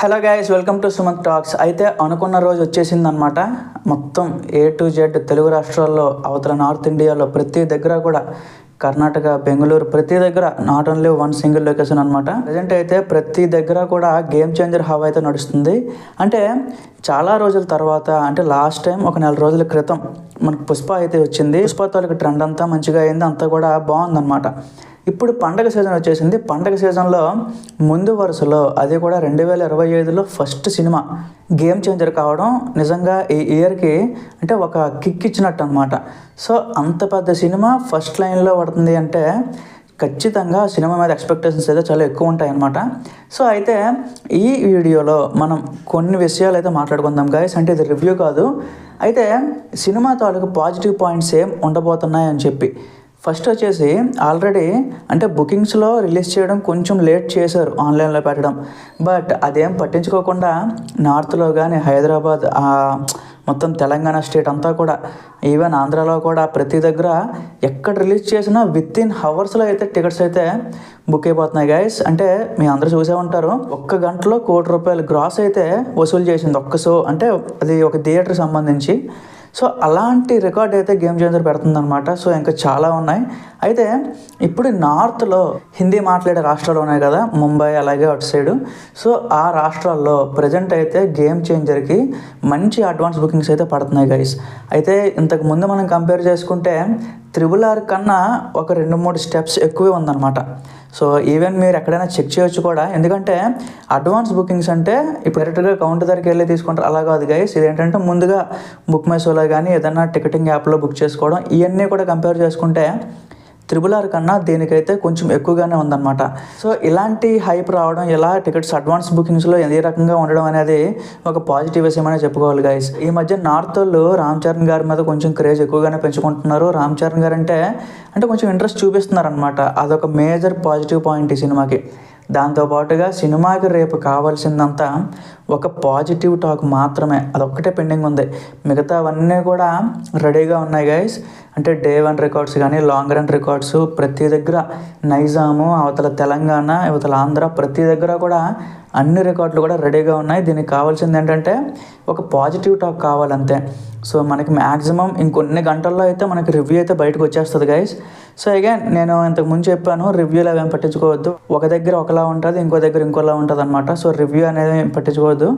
Hello guys, welcome to Sumanth talks. అయితే అనుకున్న రోజు వచ్చేసిందనమాట. మొత్తం A to Z తెలుగు రాష్ట్రాల్లో, అవతల నార్త్ ఇండియాలో ప్రతి దగ్గర కూడా, కర్ణాటక, బెంగళూరు ప్రతి దగ్గర not only one single location అనమాట. ప్రజెంట్ అయితే ప్రతి దగ్గర కూడా గేమ్ చేంజర్ హవా అయితే నడుస్తుంది. అంటే చాలా రోజుల తర్వాత, అంటే లాస్ట్ టైం ఒక 4 రోజుల క్రితం మనకు పుష్ప అయితే వచ్చింది. పుష్ప తాలూకు ట్రెండ్ అంతా మంచిగా అయింది, అంతా కూడా బాగుందన్నమాట. ఇప్పుడు పండగ సీజన్ వచ్చేసింది. పండగ సీజన్లో ముందు వరుసలో, అది కూడా 2025లో ఫస్ట్ సినిమా గేమ్ చేంజర్ కావడం నిజంగా ఈ ఇయర్కి అంటే ఒక కిక్ ఇచ్చినట్టు అనమాట. సో అంత పెద్ద సినిమా ఫస్ట్ లైన్లో పడుతుంది అంటే ఖచ్చితంగా సినిమా మీద ఎక్స్పెక్టేషన్స్ అయితే చాలా ఎక్కువ ఉంటాయి అన్నమాట. సో అయితే ఈ వీడియోలో మనం కొన్ని విషయాలు అయితే మాట్లాడుకుందాం గైస్. అంటే ఇది రివ్యూ కాదు, అయితే సినిమా తాలూకు పాజిటివ్ పాయింట్స్ ఏం ఉండబోతున్నాయి అని చెప్పి. ఫస్ట్ వచ్చేసి ఆల్రెడీ అంటే బుకింగ్స్లో రిలీజ్ చేయడం కొంచెం లేట్ చేశారు, ఆన్లైన్లో పెట్టడం. బట్ అదేం పట్టించుకోకుండా నార్త్లో కానీ, హైదరాబాద్, మొత్తం తెలంగాణ స్టేట్ అంతా కూడా, ఈవెన్ ఆంధ్రాలో కూడా ప్రతి దగ్గర ఎక్కడ రిలీజ్ చేసినా వితిన్ హవర్స్లో అయితే టికెట్స్ అయితే బుక్ అయిపోతున్నాయి గైస్. అంటే మీ అందరూ చూసే ఉంటారు, 1 గంటలో ₹1 కోటి గ్రాస్ అయితే వసూలు చేసింది ఒక్క షో. అంటే అది ఒక థియేటర్కి సంబంధించి. సో అలాంటి రికార్డ్ అయితే గేమ్ చేంజర్ పెడుతుందన్నమాట. సో ఇంకా చాలా ఉన్నాయి. అయితే ఇప్పుడు నార్త్లో హిందీ మాట్లాడే రాష్ట్రాలు ఉన్నాయి కదా, ముంబై అలాగే అటు సైడు. సో ఆ రాష్ట్రాల్లో ప్రజెంట్ అయితే గేమ్ చేంజర్కి మంచి అడ్వాన్స్ బుకింగ్స్ అయితే పడుతున్నాయి గైస్. అయితే ఇంతకు ముందు మనం కంపేర్ చేసుకుంటే RRR కన్నా ఒక 2-3 స్టెప్స్ ఎక్కువే ఉందన్నమాట. సో ఈవెన్ మీరు ఎక్కడైనా చెక్ చేయొచ్చు కూడా, ఎందుకంటే అడ్వాన్స్ బుకింగ్స్ అంటే ఇప్పుడు డైరెక్ట్గా కౌంటర్ దగ్గరికి వెళ్ళి తీసుకుంటారు, అలా కాదు గైస్. ఇదేంటంటే ముందుగా బుక్ మై షోలో కానీ ఏదైనా టికెటింగ్ యాప్లో బుక్ చేసుకోవడం, ఇవన్నీ కూడా కంపేర్ చేసుకుంటే RRR కన్నా దీనికైతే కొంచెం ఎక్కువగానే ఉందన్నమాట. సో ఇలాంటి హైప్ రావడం, ఇలా టికెట్స్ అడ్వాన్స్ బుకింగ్స్లో ఏ రకంగా ఉండడం అనేది ఒక పాజిటివ్ విషయం అనే చెప్పుకోవాలి గైస్. ఈ మధ్య నార్త్ వాళ్ళు రామ్ చరణ్ గారి మీద కొంచెం క్రేజ్ ఎక్కువగానే పెంచుకుంటున్నారు. రామ్ చరణ్ గారు అంటే కొంచెం ఇంట్రెస్ట్ చూపిస్తున్నారు అనమాట. అదొక మేజర్ పాజిటివ్ పాయింట్ ఈ సినిమాకి. దాంతోపాటుగా సినిమాకి రేపు కావాల్సిందంతా ఒక పాజిటివ్ టాక్ మాత్రమే, అదొక్కటే పెండింగ్ ఉంది. మిగతావన్నీ కూడా రెడీగా ఉన్నాయి గైస్. అంటే Day 1 రికార్డ్స్ కానీ, లాంగ్ రన్ రికార్డ్స్ ప్రతి దగ్గర, నైజాము, అవతల తెలంగాణ, అవతల ఆంధ్ర ప్రతి దగ్గర కూడా అన్ని రికార్డులు కూడా రెడీగా ఉన్నాయి. దీనికి కావాల్సింది ఏంటంటే ఒక పాజిటివ్ టాక్ కావాలంతే. సో మనకి మ్యాక్సిమం ఇంకొన్ని గంటల్లో అయితే మనకి రివ్యూ అయితే బయటకు వచ్చేస్తుంది గైస్. సో అగైన్ నేను ఇంతకు ముందు చెప్పాను, రివ్యూలు అవేం పట్టించుకోవద్దు. ఒక దగ్గర ఒకలా ఉంటుంది, ఇంకో దగ్గర ఇంకోలా ఉంటుంది అనమాట. సో రివ్యూ అనేది పట్టించుకోవద్దు.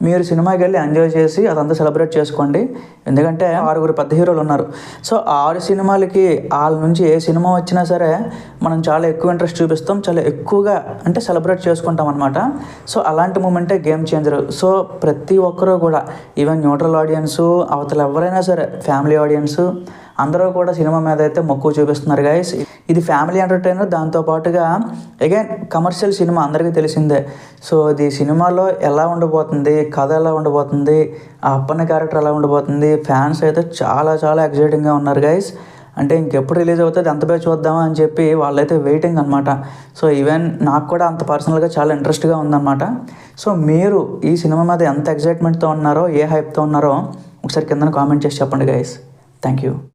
మీరు సినిమాకి వెళ్ళి ఎంజాయ్ చేసి అదంతా సెలబ్రేట్ చేసుకోండి. ఎందుకంటే 6 పెద్ద హీరోలు ఉన్నారు. సో 6 సినిమాలకి వాళ్ళ నుంచి ఏ సినిమా వచ్చినా సరే మనం చాలా ఎక్కువ ఇంట్రెస్ట్ చూపిస్తాం, చాలా ఎక్కువగా అంటే సెలబ్రేట్ చేసుకుంటాం అనమాట. సో అలాంటి మూమెంటే గేమ్ చేంజర్. సో ప్రతి ఒక్కరూ కూడా, ఈవెన్ న్యూట్రల్ ఆడియన్స్, అవతల ఎవరైనా సరే ఫ్యామిలీ ఆడియన్స్, అందరూ కూడా సినిమా మీద అయితే మక్కువ చూపిస్తున్నారు గైస్. ఇది ఫ్యామిలీ ఎంటర్టైనర్, దాంతోపాటుగా అగైన్ కమర్షియల్ సినిమా అందరికీ తెలిసిందే. సో ఇది సినిమాలో ఎలా ఉండబోతుంది, కథ ఎలా ఉండబోతుంది, ఆ అప్పన్న క్యారెక్టర్ ఎలా ఉండబోతుంది, ఫ్యాన్స్ అయితే చాలా చాలా ఎక్సైటింగ్గా ఉన్నారు గైస్. అంటే ఇంకెప్పుడు రిలీజ్ అవుతుంది, ఎంతపై చూద్దామా అని చెప్పి వాళ్ళైతే వెయిటింగ్ అనమాట. సో ఈవెన్ నాకు కూడా అంత పర్సనల్గా చాలా ఇంట్రెస్ట్గా ఉందన్నమాట. సో మీరు ఈ సినిమా మీద ఎంత ఎక్సైట్మెంట్తో ఉన్నారో, ఏ హైప్తో ఉన్నారో ఒకసారి కింద కామెంట్ చేసి చెప్పండి గైస్. Thank you.